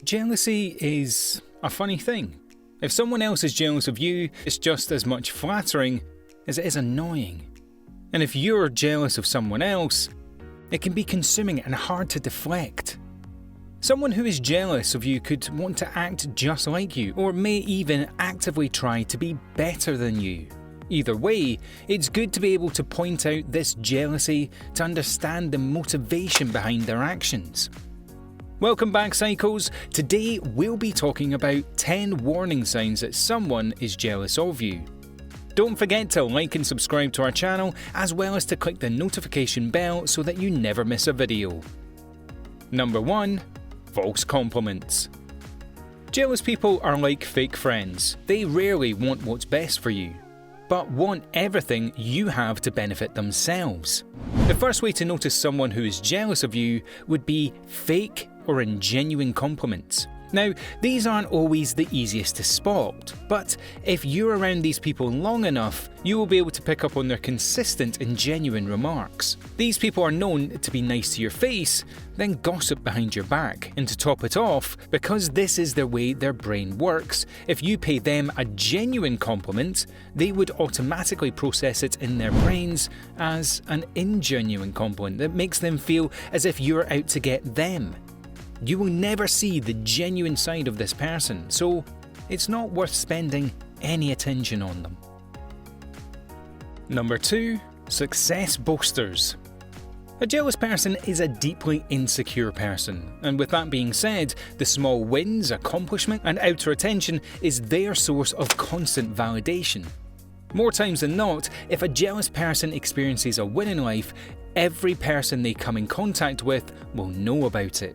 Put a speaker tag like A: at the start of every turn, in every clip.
A: Jealousy is a funny thing. If someone else is jealous of you, it's just as much flattering as it is annoying. And if you're jealous of someone else, it can be consuming and hard to deflect. Someone who is jealous of you could want to act just like you, or may even actively try to be better than you. Either way, it's good to be able to point out this jealousy to understand the motivation behind their actions. Welcome back, Psychos. Today we'll be talking about 10 warning signs that someone is jealous of you. Don't forget to like and subscribe to our channel, as well as to click the notification bell so that you never miss a video. Number 1. False compliments. Jealous people are like fake friends. They rarely want what's best for you, but want everything you have to benefit themselves. The first way to notice someone who is jealous of you would be fake or ingenuine compliments. Now, these aren't always the easiest to spot, but if you're around these people long enough, you will be able to pick up on their consistent and genuine remarks. These people are known to be nice to your face, then gossip behind your back. And to top it off, because this is the way their brain works, if you pay them a genuine compliment, they would automatically process it in their brains as an ingenuine compliment that makes them feel as if you're out to get them. You will never see the genuine side of this person, so it's not worth spending any attention on them. Number 2. Success boasters. A jealous person is a deeply insecure person, and with that being said, the small wins, accomplishment, and outer attention is their source of constant validation. More times than not, if a jealous person experiences a win in life, every person they come in contact with will know about it.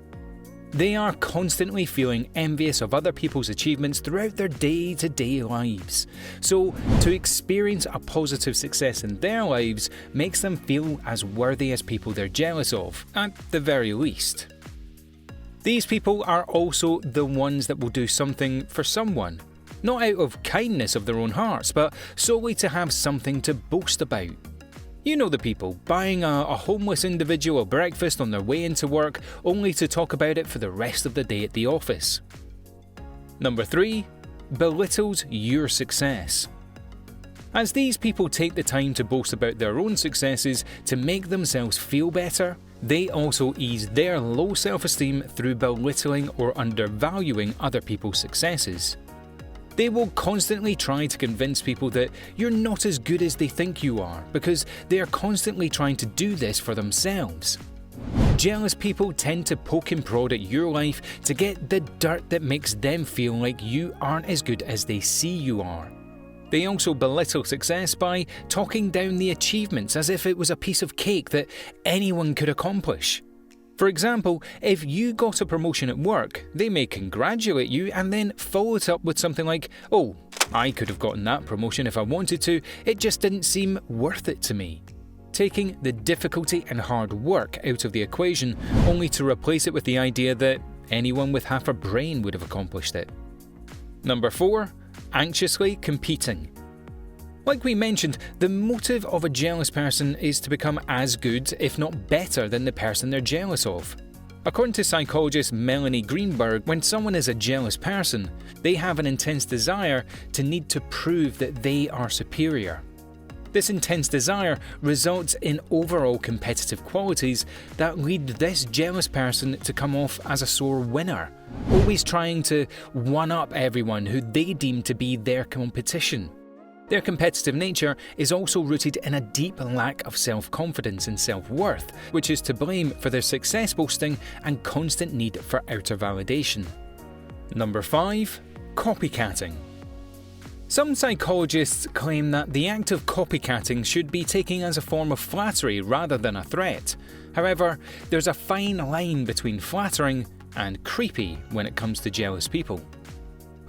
A: They are constantly feeling envious of other people's achievements throughout their day-to-day lives. So, to experience a positive success in their lives makes them feel as worthy as people they're jealous of, at the very least. These people are also the ones that will do something for someone, not out of kindness of their own hearts, but solely to have something to boast about. You know the people, buying a homeless individual a breakfast on their way into work only to talk about it for the rest of the day at the office. Number 3. Belittles your success. As these people take the time to boast about their own successes to make themselves feel better, they also ease their low self-esteem through belittling or undervaluing other people's successes. They will constantly try to convince people that you're not as good as they think you are, because they are constantly trying to do this for themselves. Jealous people tend to poke and prod at your life to get the dirt that makes them feel like you aren't as good as they see you are. They also belittle success by talking down the achievements as if it was a piece of cake that anyone could accomplish. For example, if you got a promotion at work, they may congratulate you and then follow it up with something like, "Oh, I could have gotten that promotion if I wanted to, it just didn't seem worth it to me." Taking the difficulty and hard work out of the equation, only to replace it with the idea that anyone with half a brain would have accomplished it. Number 4. Anxiously competing. Like we mentioned, the motive of a jealous person is to become as good, if not better, than the person they're jealous of. According to psychologist Melanie Greenberg, when someone is a jealous person, they have an intense desire to need to prove that they are superior. This intense desire results in overall competitive qualities that lead this jealous person to come off as a sore winner, always trying to one-up everyone who they deem to be their competition. Their competitive nature is also rooted in a deep lack of self-confidence and self-worth, which is to blame for their success boasting and constant need for outer validation. Number 5. Copycatting. Some psychologists claim that the act of copycatting should be taken as a form of flattery rather than a threat. However, there's a fine line between flattering and creepy when it comes to jealous people.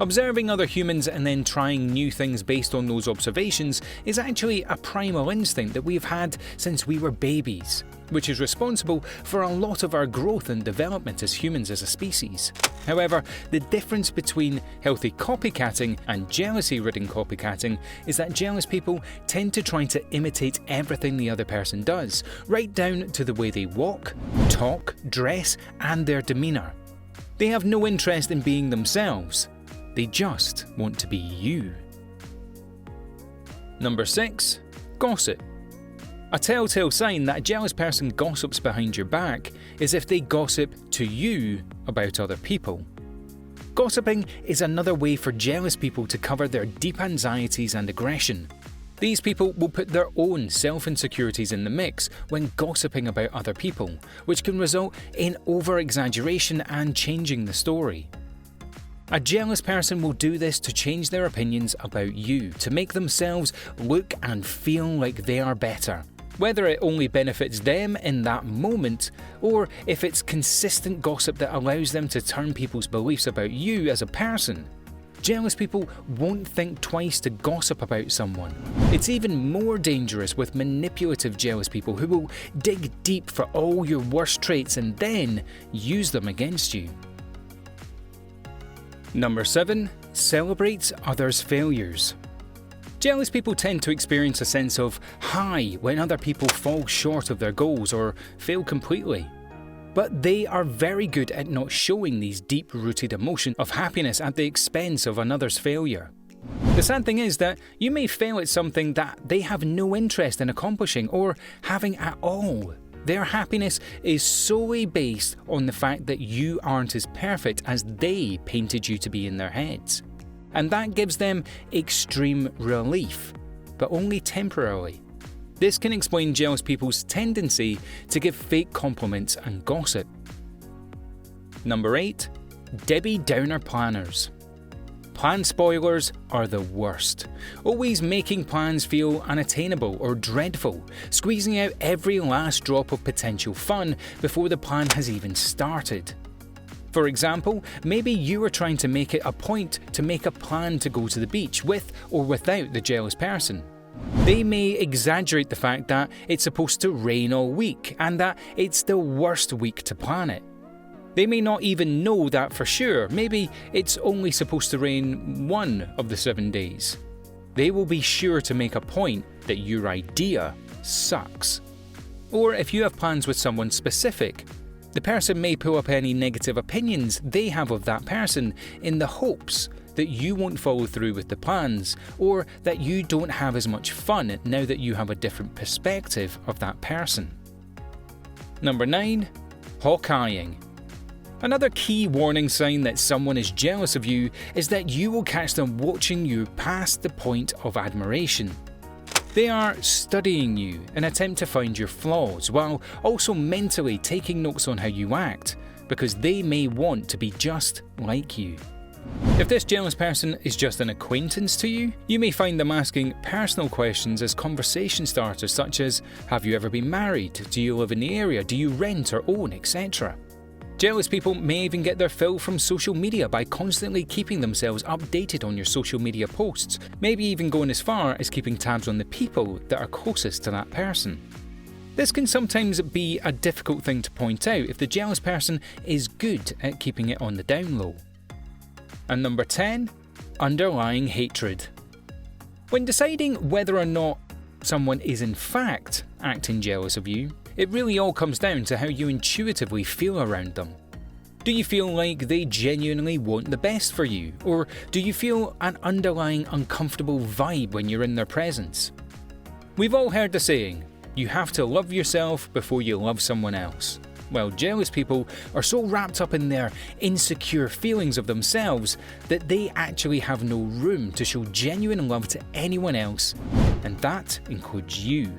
A: Observing other humans and then trying new things based on those observations is actually a primal instinct that we've had since we were babies, which is responsible for a lot of our growth and development as humans as a species. However, the difference between healthy copycatting and jealousy-ridden copycatting is that jealous people tend to try to imitate everything the other person does, right down to the way they walk, talk, dress, and their demeanour. They have no interest in being themselves. They just want to be you. Number 6. Gossip. A telltale sign that a jealous person gossips behind your back is if they gossip to you about other people. Gossiping is another way for jealous people to cover their deep anxieties and aggression. These people will put their own self-insecurities in the mix when gossiping about other people, which can result in over-exaggeration and changing the story. A jealous person will do this to change their opinions about you, to make themselves look and feel like they are better. Whether it only benefits them in that moment, or if it's consistent gossip that allows them to turn people's beliefs about you as a person, jealous people won't think twice to gossip about someone. It's even more dangerous with manipulative jealous people who will dig deep for all your worst traits and then use them against you. Number 7. Celebrates others' failures. Jealous people tend to experience a sense of high when other people fall short of their goals or fail completely. But they are very good at not showing these deep-rooted emotions of happiness at the expense of another's failure. The sad thing is that you may fail at something that they have no interest in accomplishing or having at all. Their happiness is solely based on the fact that you aren't as perfect as they painted you to be in their heads. And that gives them extreme relief, but only temporarily. This can explain jealous people's tendency to give fake compliments and gossip. Number 8. Debbie-Downer planners. Plan spoilers are the worst, always making plans feel unattainable or dreadful, squeezing out every last drop of potential fun before the plan has even started. For example, maybe you are trying to make it a point to make a plan to go to the beach with or without the jealous person. They may exaggerate the fact that it's supposed to rain all week and that it's the worst week to plan it. They may not even know that for sure. Maybe it's only supposed to rain one of the 7 days. They will be sure to make a point that your idea sucks. Or if you have plans with someone specific, the person may pull up any negative opinions they have of that person in the hopes that you won't follow through with the plans, or that you don't have as much fun now that you have a different perspective of that person. Number 9. Hawkeyeing. Another key warning sign that someone is jealous of you is that you will catch them watching you past the point of admiration. They are studying you in an attempt to find your flaws, while also mentally taking notes on how you act, because they may want to be just like you. If this jealous person is just an acquaintance to you, you may find them asking personal questions as conversation starters such as, have you ever been married? Do you live in the area? Do you rent or own, etc. Jealous people may even get their fill from social media by constantly keeping themselves updated on your social media posts, maybe even going as far as keeping tabs on the people that are closest to that person. This can sometimes be a difficult thing to point out if the jealous person is good at keeping it on the down low. And number 10. Underlying hatred. When deciding whether or not someone is in fact acting jealous of you, it really all comes down to how you intuitively feel around them. Do you feel like they genuinely want the best for you, or do you feel an underlying uncomfortable vibe when you're in their presence? We've all heard the saying, you have to love yourself before you love someone else. Well, jealous people are so wrapped up in their insecure feelings of themselves that they actually have no room to show genuine love to anyone else, and that includes you.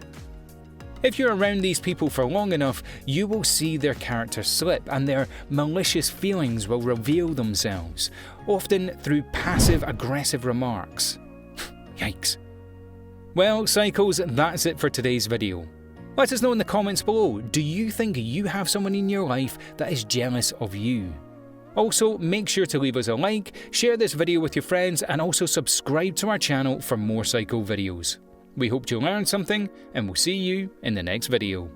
A: If you're around these people for long enough, you will see their character slip and their malicious feelings will reveal themselves, often through passive-aggressive remarks. Yikes. Well, Psychos, that's it for today's video. Let us know in the comments below, do you think you have someone in your life that is jealous of you? Also, make sure to leave us a like, share this video with your friends, and also subscribe to our channel for more Psycho videos. We hope you learned something, and we'll see you in the next video.